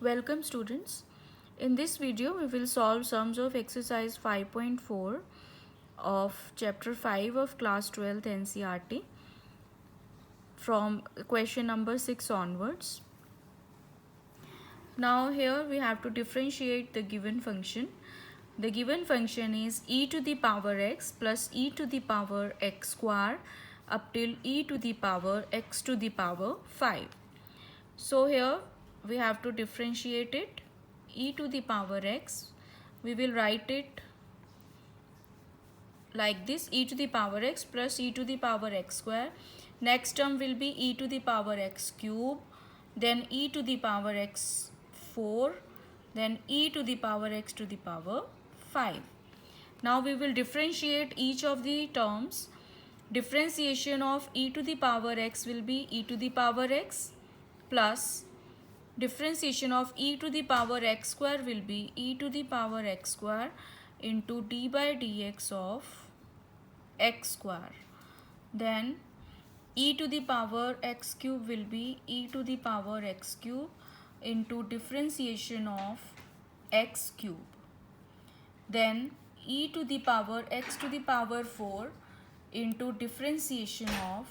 Welcome students. In this video we will solve sums of exercise 5.4 of chapter 5 of class 12th NCERT from question number 6 onwards. Now here we have to differentiate the given function. The given function is e to the power x plus e to the power x square up till e to the power x to the power 5. So here we have to differentiate it. E to the power x, we will write it like this: e to the power x plus e to the power x square. Next term will be e to the power x cube, then e to the power x 4, then e to the power x to the power 5. Now we will differentiate each of the terms. Differentiation of e to the power x will be e to the power x plus differentiation of e to the power x square will be e to the power x square into d by dx of x square. Then e to the power x cube will be e to the power x cube into differentiation of x cube. Then e to the power x to the power 4 into differentiation of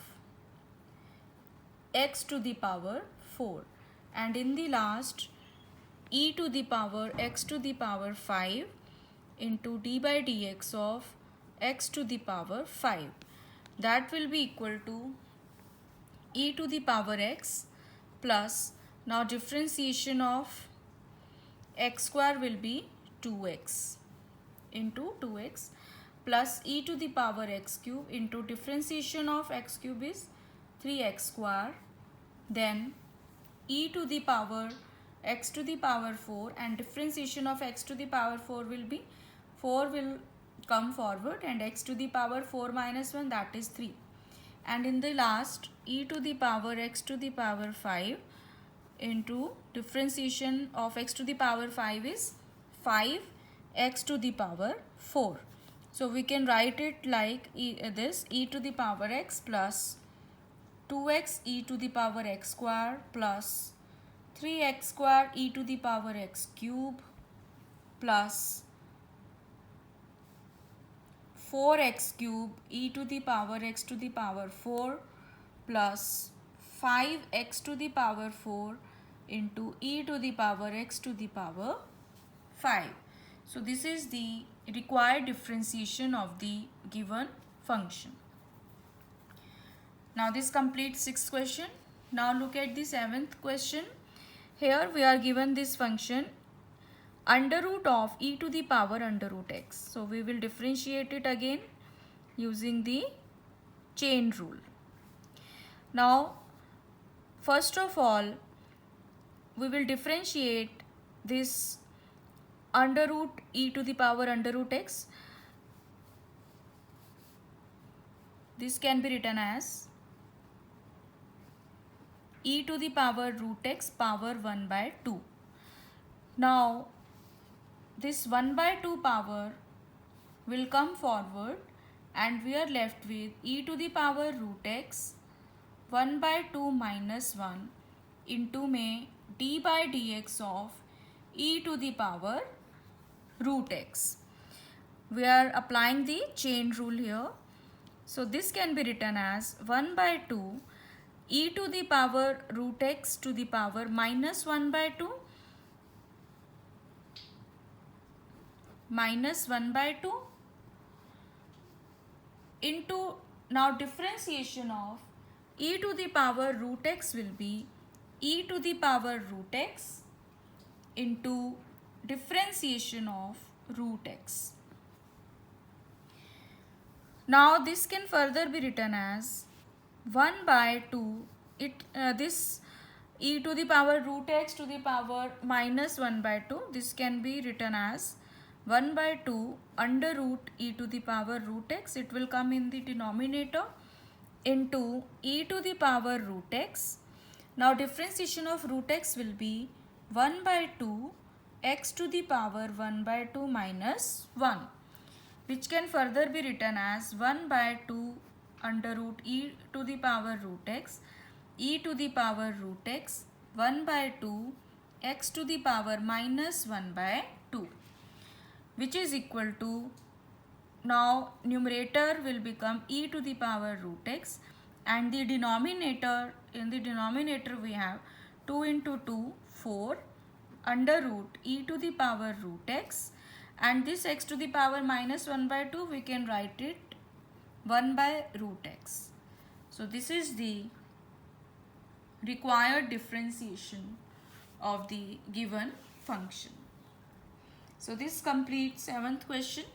x to the power 4. And in the last, e to the power x to the power 5 into d by dx of x to the power 5. That will be equal to e to the power x plus, now differentiation of x square will be 2x into 2x plus e to the power x cube into differentiation of x cube is 3x square. Then e to the power x to the power 4 and differentiation of x to the power 4 will be 4 will come forward and x to the power 4 minus 1, that is 3. And in the last, e to the power x to the power 5 into differentiation of x to the power 5 is 5 x to the power 4. So we can write it like this: e to the power x plus 2x e to the power x square plus 3x square e to the power x cube plus 4x cube e to the power x to the power 4 plus 5x to the power 4 into e to the power x to the power 5. So this is the required differentiation of the given function. Now this completes 6th question. Now look at the 7th question. Here we are given this function under root of e to the power under root x. So we will differentiate it again using the chain rule. Now first of all we will differentiate this under root e to the power under root x. This can be written as e to the power root x power 1 by 2. Now this 1 by 2 power will come forward and we are left with e to the power root x 1 by 2 minus 1 into में d by dx of e to the power root x. We are applying the chain rule here. So this can be written as 1 by 2 e to the power root x to the power minus 1 by 2 minus 1 by 2 into, now differentiation of e to the power root x will be e to the power root x into differentiation of root x. Now this can further be written as 1 by 2, this e to the power root x to the power minus 1 by 2, this can be written as 1 by 2 under root e to the power root x, it will come in the denominator, into e to the power root x. Now differentiation of root x will be 1 by 2 x to the power 1 by 2 minus 1, which can further be written as 1 by 2 under root e to the power root x e to the power root x 1 by 2 x to the power minus 1 by 2, which is equal to, now numerator will become e to the power root x, and the denominator, in the denominator we have 2 into 2, 4, under root e to the power root x, and this x to the power minus 1 by 2 we can write it 1 by root x. So this is the required differentiation of the given function. So this completes 7th question.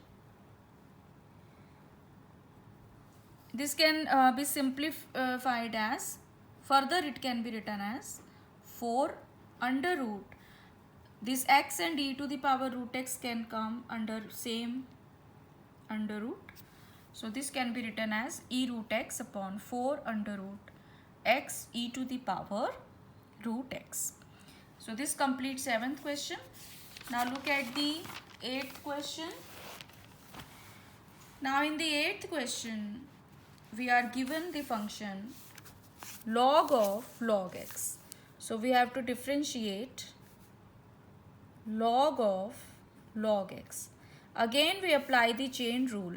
This can be simplified as, further it can be written as 4 under root, this x and e to the power root x can come under same under root. So this can be written as e root x upon 4 under root x e to the power root x. So this completes 7th question. Now look at the 8th question. Now in the 8th question, we are given the function log of log x. So we have to differentiate log of log x. Again we apply the chain rule.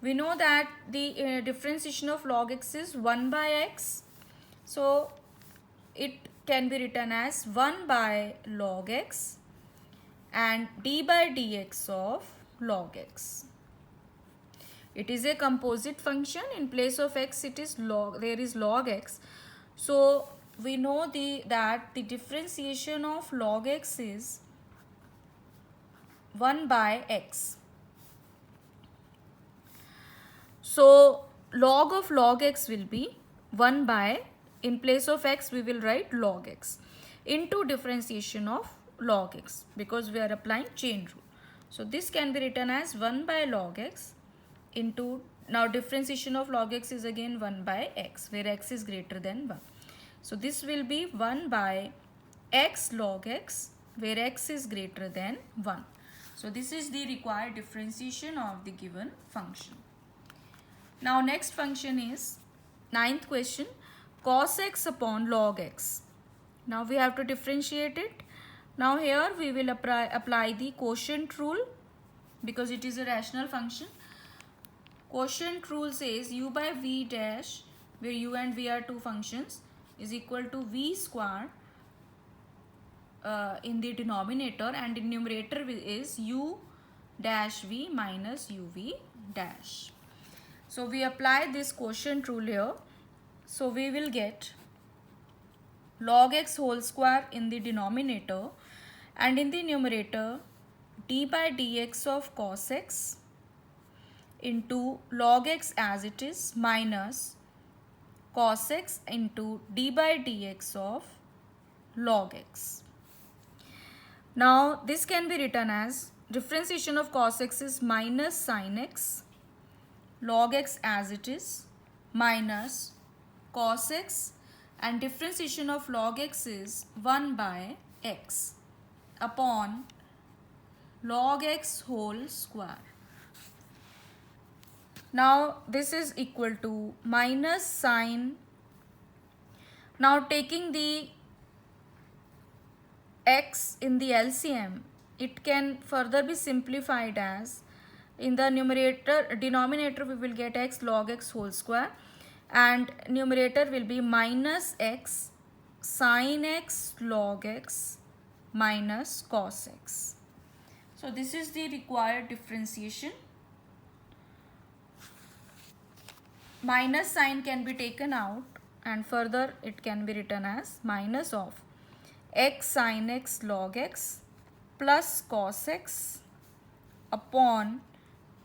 We know that the differentiation of log x is 1 by x. So it can be written as 1 by log x and d by dx of log x. It is a composite function. In place of x it is log, there is log x. So we know that the differentiation of log x is 1 by x. So log of log x will be 1 by, in place of x we will write log x into differentiation of log x, because we are applying chain rule. So this can be written as 1 by log x into, now differentiation of log x is again 1 by x, where x is greater than 1. So this will be 1 by x log x, where x is greater than 1. So this is the required differentiation of the given function. Now next function is 9th question, cos x upon log x. Now we have to differentiate it. Now here we will apply the quotient rule, because it is a rational function. Quotient rule says u by v dash, where u and v are two functions, is equal to v square in the denominator, and in numerator is u dash v minus uv dash. So we apply this quotient rule here. So we will get log x whole square in the denominator, and in the numerator d by dx of cos x into log x as it is minus cos x into d by dx of log x. Now this can be written as, differentiation of cos x is minus sin x, log x as it is minus cos x, and differentiation of log x is 1 by x upon log x whole square. Now this is equal to minus sin. Now taking the x in the LCM, it can further be simplified as, in the denominator we will get x log x whole square, and numerator will be minus x sin x log x minus cos x. So this is the required differentiation. Minus sign can be taken out, and further it can be written as minus of x sin x log x plus cos x upon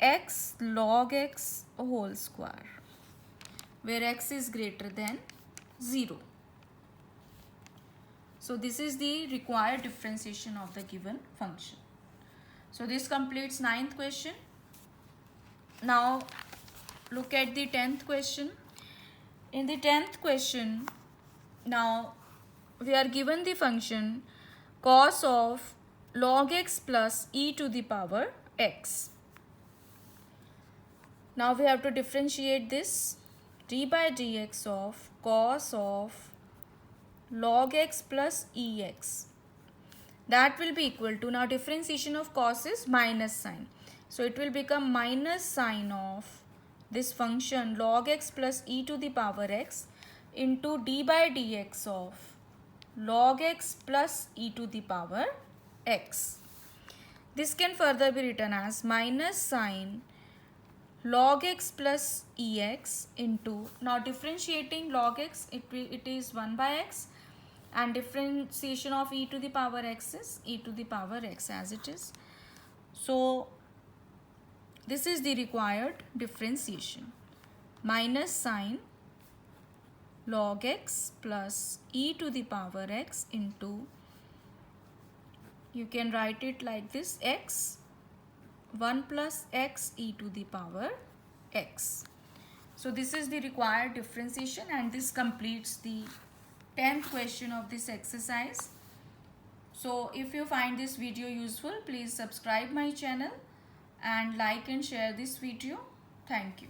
x log x whole square, where x is greater than 0. So this is the required differentiation of the given function. So this completes 9th question. Now look at the 10th question. In the 10th question, now we are given the function cos of log x plus e to the power x. Now we have to differentiate this, d by dx of cos of log x plus ex. that will be equal to, now differentiation of cos is minus sign. So it will become minus sign of this function log x plus e to the power x into d by dx of log x plus e to the power x. This can further be written as minus sign log x plus ex into, now differentiating log x, it is 1 by x, and differentiation of e to the power x is e to the power x as it is. So this is the required differentiation, minus sign log x plus e to the power x into, you can write it like this, x 1 plus x e to the power x. So this is the required differentiation, and this completes the 10th question of this exercise. So if you find this video useful, please subscribe my channel and like and share this video. Thank you.